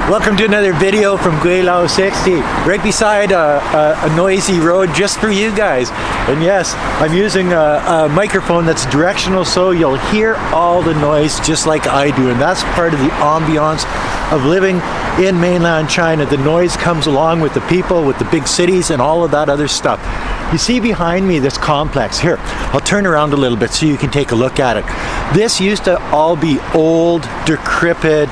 Welcome to another video from Gweilo 60, right beside a noisy road just for you guys. And yes, I'm using a microphone that's directional, so you'll hear all the noise just like I do. And that's part of the ambiance of living in mainland China. The noise comes along with the people, with the big cities and all of that other stuff. You see behind me this complex here. I'll turn around a little bit so you can take a look at it. This used to all be old, decrepit,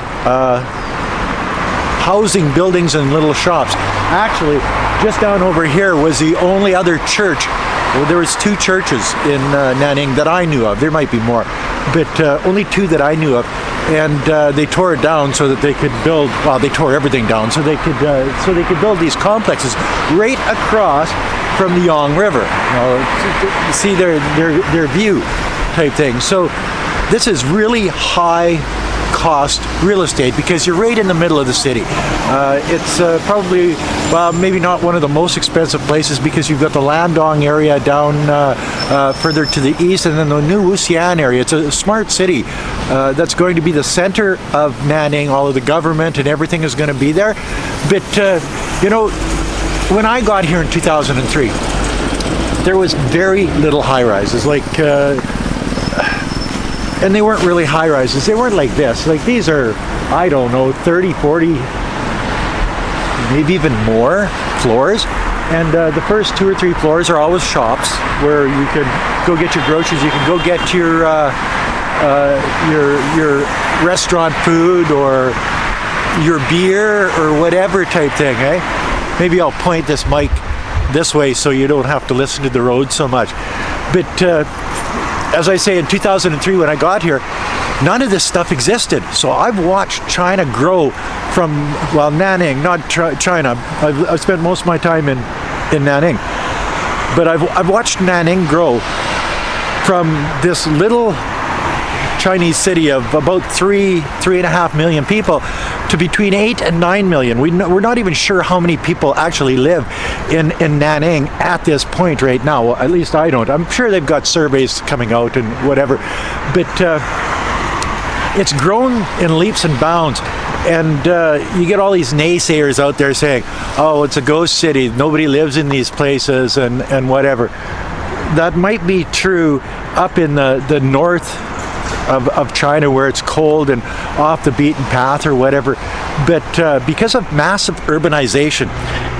housing buildings and little shops. Actually, just down over here was the only other church. Well, there was two churches in Nanning that I knew of. There might be more, but only two that I knew of. And they tore it down so that they could build. Well, they tore everything down so they could build these complexes right across from the Yong River. You see their view type thing. So this is really high cost real estate because you're right in the middle of the city. It's probably, well, maybe not one of the most expensive places because you've got the Landong area down further to the east, and then the new Wuxian area. It's a smart city that's going to be the center of Nanning. All of the government and everything is going to be there. But you know, when I got here in 2003, there was very little high-rises. And they weren't really high-rises. They weren't like this. Like these are, I don't know, 30, 40, maybe even more floors. And the first 2 or 3 floors are always shops where you could go get your groceries. You can go get your restaurant food or your beer or whatever type thing, eh? Maybe I'll point this mic this way so you don't have to listen to the road so much. But as I say, in 2003 when I got here, none of this stuff existed. So I've watched China grow from, well, Nanning, not China. I've spent most of my time in Nanning. But I've watched Nanning grow from this little Chinese city of about 3.5 million people to between 8 and 9 million. We're not even sure how many people actually live in Nanning at this point right now. Well, at least I don't. I'm sure they've got surveys coming out and whatever. But it's grown in leaps and bounds. And you get all these naysayers out there saying, oh, it's a ghost city. Nobody lives in these places and whatever. That might be true up in the north of China where it's cold and off the beaten path or whatever, but because of massive urbanization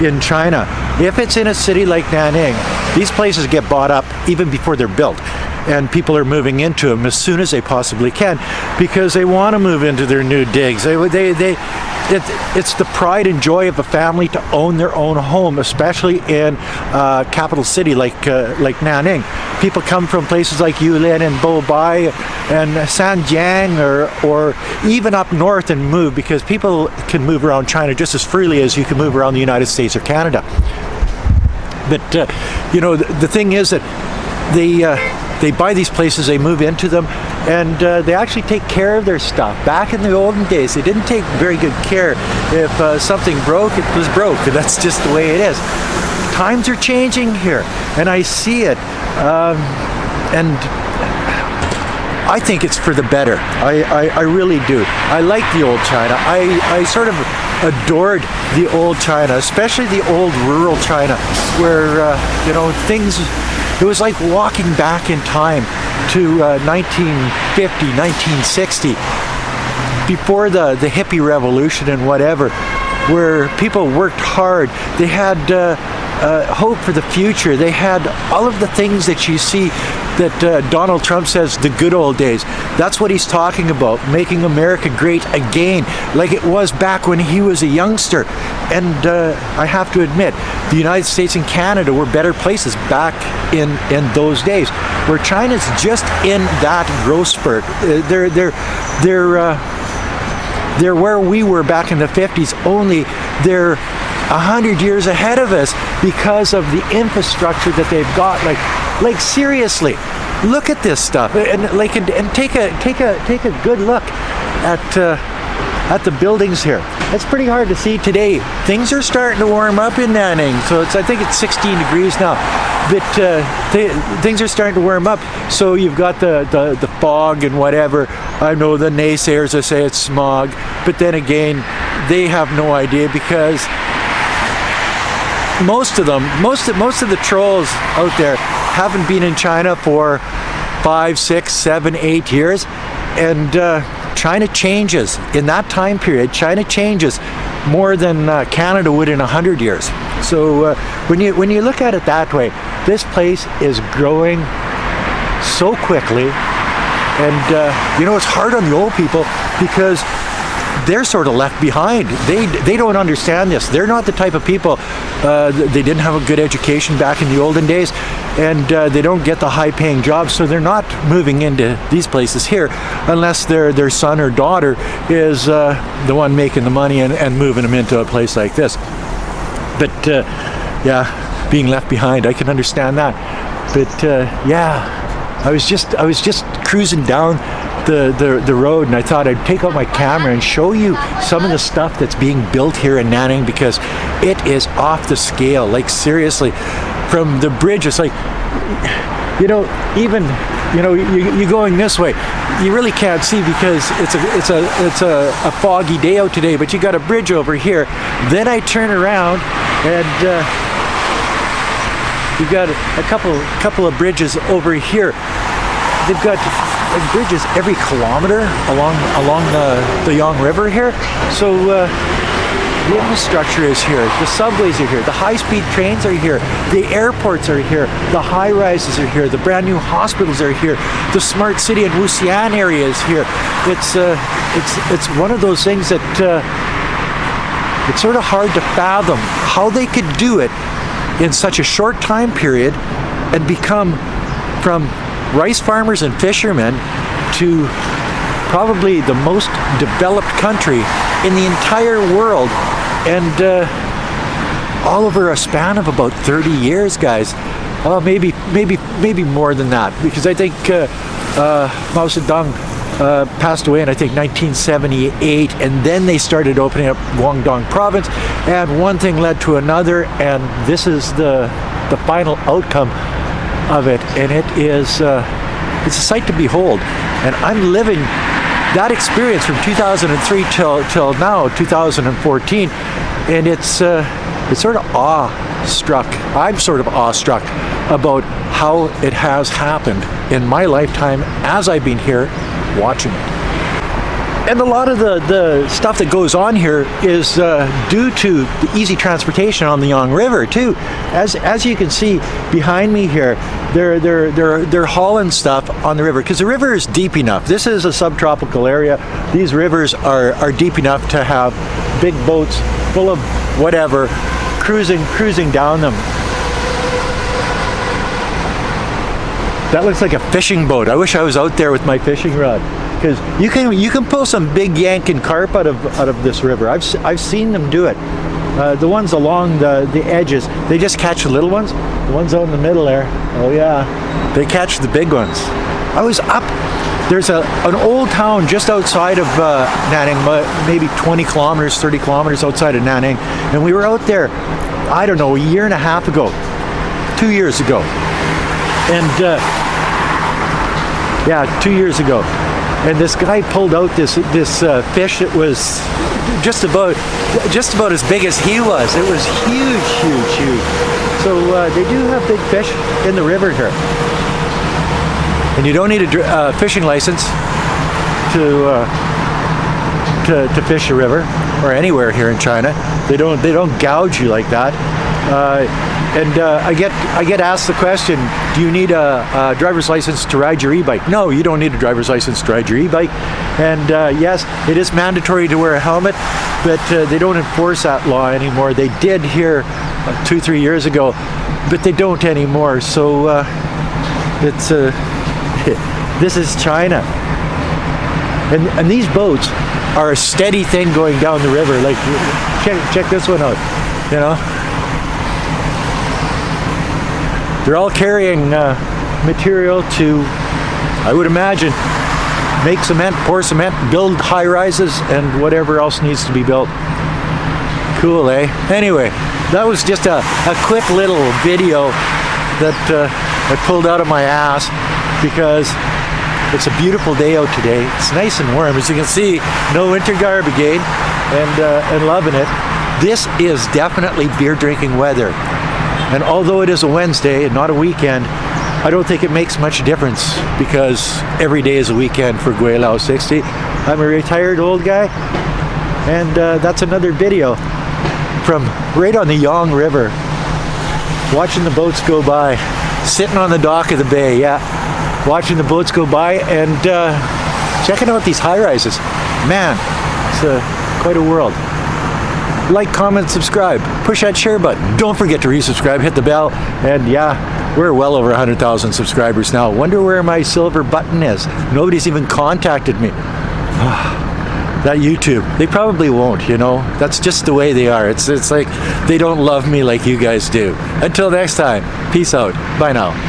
in China, if it's in a city like Nanning, these places get bought up even before they're built, and people are moving into them as soon as they possibly can because they want to move into their new digs. It's the pride and joy of a family to own their own home, especially in capital city like Nanning. People come from places like Yulin and Bobai and Sanjiang or even up north and move because people can move around China just as freely as you can move around the United States or Canada. But you know, the thing is that they buy these places, they move into them, and they actually take care of their stuff. Back in the olden days, they didn't take very good care. If something broke, it was broke, and that's just the way it is. Times are changing here, and I see it, and I think it's for the better. I really do. I like the old China. I sort of adored the old China, especially the old rural China, where you know, things. It was like walking back in time to 1950, 1960, before the hippie revolution and whatever, where people worked hard. They had hope for the future. They had all of the things that you see that Donald Trump says the good old days. That's what he's talking about, making America great again, like it was back when he was a youngster. And I have to admit, the United States and Canada were better places back in those days, where China's just in that growth spurt. They're where we were back in the 50s, only they're 100 years ahead of us because of the infrastructure that they've got. Like seriously, look at this stuff and take a good look at the buildings here. It's pretty hard to see today. Things are starting to warm up in Nanning, so I think it's 16 degrees now. But things are starting to warm up, so you've got the fog and whatever. I know the naysayers that say it's smog, but then again, they have no idea, because most of the trolls out there haven't been in China for 5, 6, 7, 8 years, and China changes in that time period. China changes more than Canada would in 100 years. So when you look at it that way, this place is growing so quickly, and you know, it's hard on the old people because they're sort of left behind. They don't understand this. They're not the type of people, they didn't have a good education back in the olden days, and they don't get the high-paying jobs, so they're not moving into these places here unless their son or daughter is the one making the money and moving them into a place like this. But yeah, being left behind, I can understand that. But yeah, I was just cruising down the road, and I thought I'd take out my camera and show you some of the stuff that's being built here in Nanning, because it is off the scale. Like, seriously, from the bridge, it's like, you know, even, you know, you going this way, you really can't see because it's a foggy day out today, but you got a bridge over here. Then I turn around and you've got a couple of bridges over here. They've got bridges every kilometer along the Yong River here. So the infrastructure is here, the subways are here, the high-speed trains are here, the airports are here, the high-rises are here, the brand new hospitals are here, the smart city and Wuxian area is here. It's one of those things that it's sort of hard to fathom how they could do it in such a short time period and become from rice farmers and fishermen to probably the most developed country in the entire world, and all over a span of about 30 years, guys. Maybe more than that, because I think Mao Zedong passed away in, I think, 1978, and then they started opening up Guangdong province, and one thing led to another, and this is the final outcome of it, and it is it's a sight to behold. And I'm living that experience from 2003 till now, 2014, and it's sort of awestruck. I'm sort of awestruck about how it has happened in my lifetime as I've been here watching it. And a lot of the stuff that goes on here is due to the easy transportation on the Yong River too. As you can see behind me here, they're hauling stuff on the river because the river is deep enough. This is a subtropical area. These rivers are deep enough to have big boats full of whatever cruising down them. That looks like a fishing boat. I wish I was out there with my fishing rod, because you can pull some big yanking carp out of this river. I've seen them do it. The ones along the edges, they just catch the little ones. The ones out in the middle there, oh yeah, they catch the big ones. I was up. There's an old town just outside of Nanning, maybe 20 kilometers, 30 kilometers outside of Nanning, and we were out there, I don't know, a year and a half ago, 2 years ago, and yeah, 2 years ago. And this guy pulled out this fish that was just about as big as he was. It was huge. So they do have big fish in the river here, and you don't need a fishing license to fish a river or anywhere here in China. They don't gouge you like that. And I get asked the question, do you need a driver's license to ride your e-bike? No, you don't need a driver's license to ride your e-bike. And yes, it is mandatory to wear a helmet, but they don't enforce that law anymore. They did here 2-3 years ago, but they don't anymore. So it's this is China. And these boats are a steady thing going down the river. Like, check this one out, you know? They're all carrying material to, I would imagine, make cement, pour cement, build high rises, and whatever else needs to be built. Cool, eh? Anyway, that was just a quick little video that I pulled out of my ass because it's a beautiful day out today. It's nice and warm. As you can see, no winter garb again, and loving it. This is definitely beer drinking weather. And although it is a Wednesday and not a weekend, I don't think it makes much difference because every day is a weekend for Gweilo 60. I'm a retired old guy, and that's another video from right on the Yong River, watching the boats go by, sitting on the dock of the bay, yeah, watching the boats go by and checking out these high-rises. Man, it's quite a world. Like, comment, subscribe, push that share button. Don't forget to resubscribe, hit the bell, and yeah, we're well over 100,000 subscribers now. Wonder where my silver button is. Nobody's even contacted me. That YouTube, they probably won't, you know. That's just the way they are. It's like they don't love me like you guys do. Until next time, peace out. Bye now.